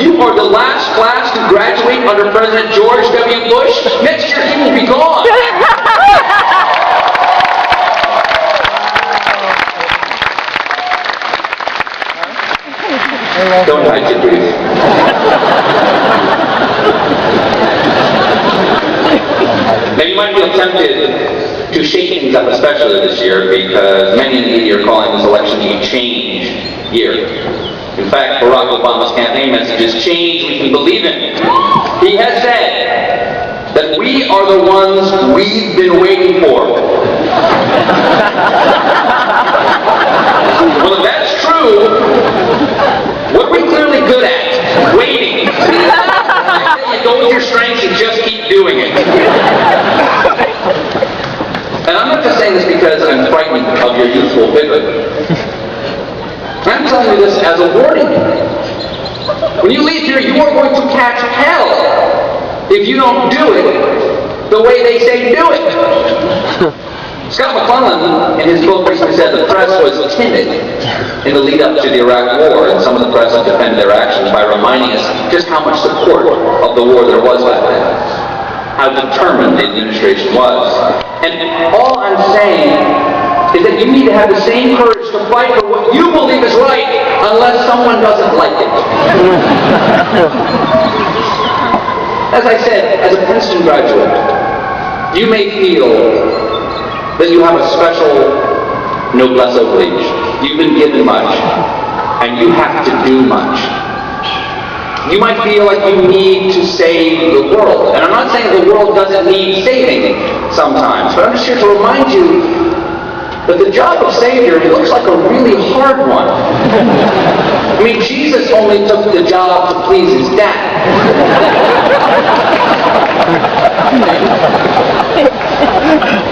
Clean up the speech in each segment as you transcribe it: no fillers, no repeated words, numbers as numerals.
you are the last class to graduate under President George W. Bush. Next year he will be gone. Don't hide your breathing. Now you might feel tempted to shake things up, especially this year, because many in the media are calling this election a change year. In fact, Barack Obama's campaign message is change we can believe in. He has said that we are the ones we've been waiting for. Well, if that's true, what are we clearly good at? Waiting. You go with your strengths and just keep doing it. And I'm not just saying this because I'm frightened of your youthful vigor. I'm telling you this as a warning. When you leave here, you are going to catch hell if you don't do it the way they say do it. Scott McClellan, in his book, recently said the press was timid in the lead-up to the Iraq War, and some of the press defended their actions by reminding us just how much support of the war there was back then, how determined the administration was. And all I'm saying is that you need to have the same courage to fight for what you believe is right, unless someone doesn't like it. As I said, as a Princeton graduate, you may feel that you have a special noblesse oblige. You've been given much, and you have to do much. You might feel like you need to save the world. And I'm not saying the world doesn't need saving sometimes, but I'm just here to remind you that the job of Savior looks like a really hard one. I mean, Jesus only took the job to please his dad.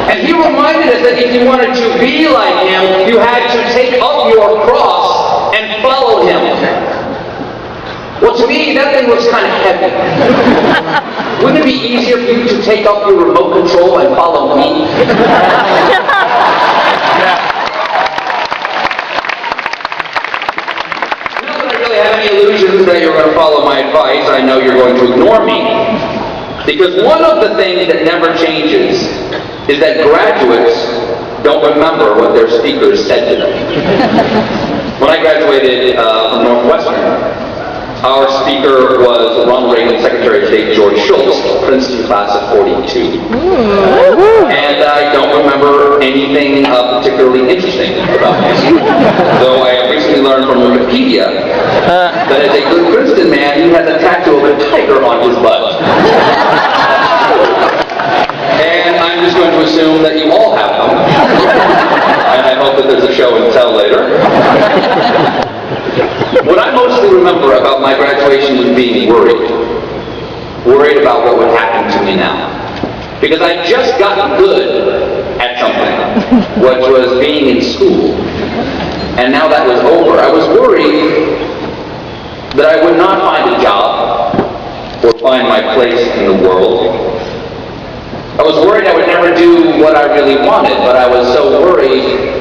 And he reminded us that if you wanted to be like him, you had to take up your cross and follow him. Well, to me, that thing looks kind of heavy. Wouldn't it be easier for you to take up your remote control and follow me? Not that I really have any illusions that you're going to follow my advice. I know you're going to ignore me. Because one of the things that never changes is that graduates don't remember what their speakers said to them. When I graduated from Northwestern, our speaker was Ronald Reagan Secretary of State George Shultz, Princeton class of 42. And I don't remember anything particularly interesting about him. Though I have recently learned from Wikipedia that as a good Princeton man, he has a tattoo of a tiger on his butt. And I'm just going to assume that you all have them. And I hope that there's a show and tell later. What I mostly remember about my graduation was being worried. Worried about what would happen to me now. Because I'd just gotten good at something, which was being in school. And now that was over, I was worried that I would not find a job or find my place in the world. I was worried I would never do what I really wanted, but I was so worried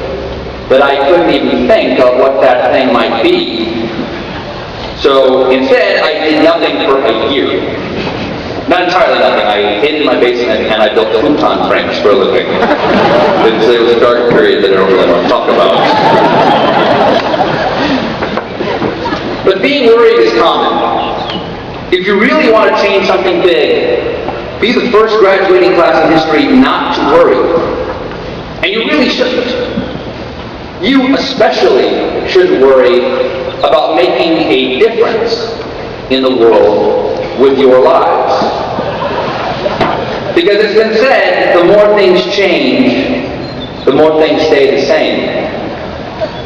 that I couldn't even think of what that thing might be. So instead, I did nothing for a year. Not entirely nothing. I hid in my basement and I built futon frames for a living. It was a dark period that I don't really want to talk about. But being worried is common. If you really want to change something big, be the first graduating class in history not to worry. And you really shouldn't. You especially shouldn't worry about making a difference in the world with your lives. Because it's been said, the more things change, the more things stay the same.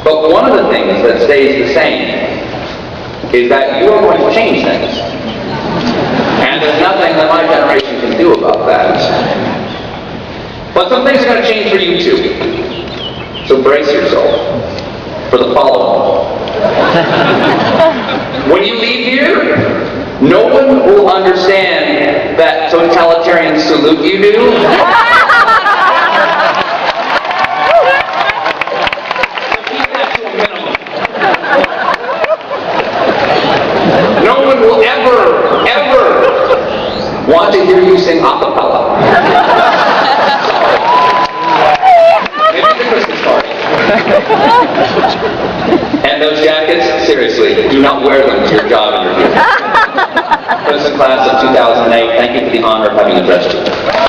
But one of the things that stays the same is that you are going to change things. And there's nothing that my generation can do about that. But some things are going to change for you too. So brace yourself for the following. When you leave here, no one will understand that totalitarian salute you do. Keep that to a minimum. No one will And those jackets, seriously, do not wear them to your job interview. Princeton class of 2008, thank you for the honor of having addressed you.